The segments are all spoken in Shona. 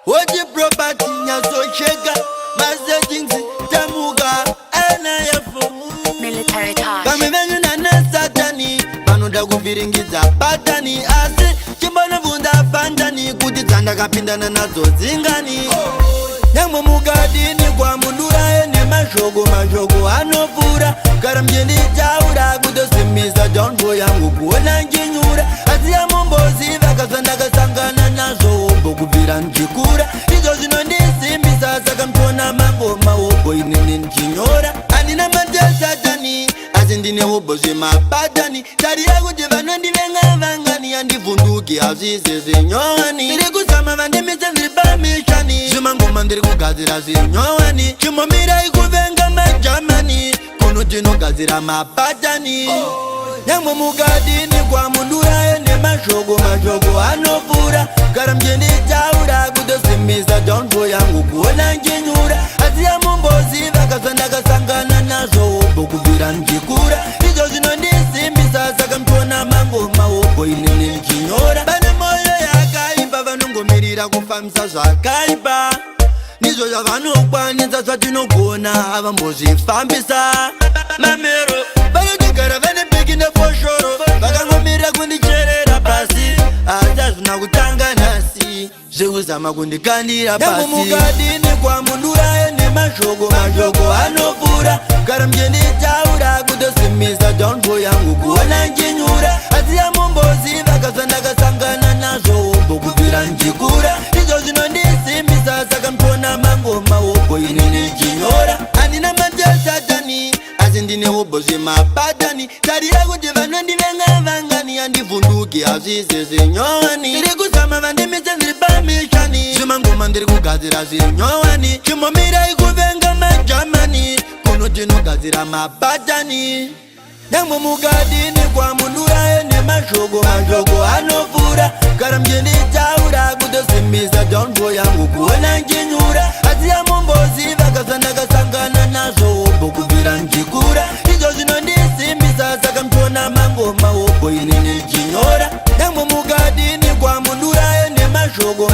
Oji property nyazo chega maze things tamuga ana yafu Military touch. kami venyu na satani panoda kuviringidza patani asi chimbona vunda pandani kuti dzandakapindana nadzo dzingani nyangwe mugadini kwa munduraye nemashoko anopfura gara mjenditaura kutosimisa dongo yangu kuona njinyura asi yamumboziva kazandakasangana nazo mbokubvira njikura izvo zvinondisimbisa saka mtona mangoma wobo inini nchinyora handina matesatani asi ndine wobo zvemapatani tariya kuti vanondivenga vangani handivhunduki hazvise zvinyowani ndiri kuzama vandimise ndiri pamishani zvimangoma ndiri kugadzira zvinyowani chimomirai kuvenga majamani kuno tinogadzira mapatani nyangwe mugadini kwa munduraye nemashoko anopfura gara mjenditaura kutosimisa dongo yangu kuona njinyura asi yamumboziva kazandakasangana nazo mbokubvira njikura izvo zvinondisimbisa saka mtona mangoma wobo inini nchinyora vane moyo yakaipa vanongomirira kufambisa zvakaipa ndizvo zvavanokwanisa zvatinogona havambozvifambisa mamero vanotogara vane beki nefoshoro vakangomirira kundicherera pasi asi hazvina kutanga nhasi zvekuzama kundikandira pasi mugadini kwa munduraye nemashoko anopfura gara mjenditaura kutosimisa dongo yangu kuona njinyura asi yamumboziva kazandakasangana nazo mbokubvira njikura izvo zvinondisimbisa saka mtona mangoma wobo inini nchinyora handina matesatani asi ndine wobo zvemapatani tarira kuti vanondivenga vangani handivhunduki hazvise zvinyowani ndiri kuzama vandimise ndiri pamishani zvimangoma ndiri kugadzira zvinyowani chimomirai kuvenga majamani kuno tinogadzira mapatani nyangwe mugadini kwa munduraye nemashoko anopfura gara mjenditaura kutosimisa dongo yangu kuona njinyura asi yamumboziva kazandakasangana nazo mbokubvira njikura izvo zvinondisimbisa saka mtona mangoma wobo inini nchinyora nyangwe mugadini kwa munduraye nemashoko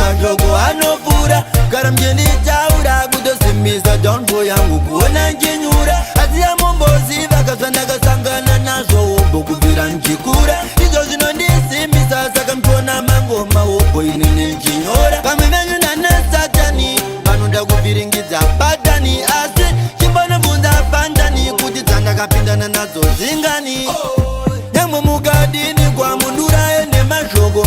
anopfura gara mjenditaura kutosimisa dongo yangu kuona njinyura asi yamumboziva kazandakasangana nazo mbokubvira njikura izvo zvinondisimbisa saka mtona mangoma wobo inini nchinyora pamwe venyu nanasatani vanoda kuvhiringidza patani asi chimbonobvunza pandani kuti dzandakapindana nadzo dzingani nyangwe mugadini kwa munduraye nemashoko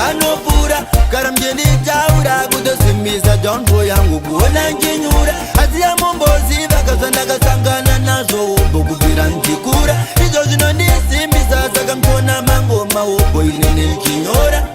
anopfura gara mjenditaura kutosimisa dongo yangu kuona njinyura asi yamumboziva kazandakasangana nazo mbokubvira njikura izvo zvinondisimbisa saka mtona mangoma wobo inini nchinyora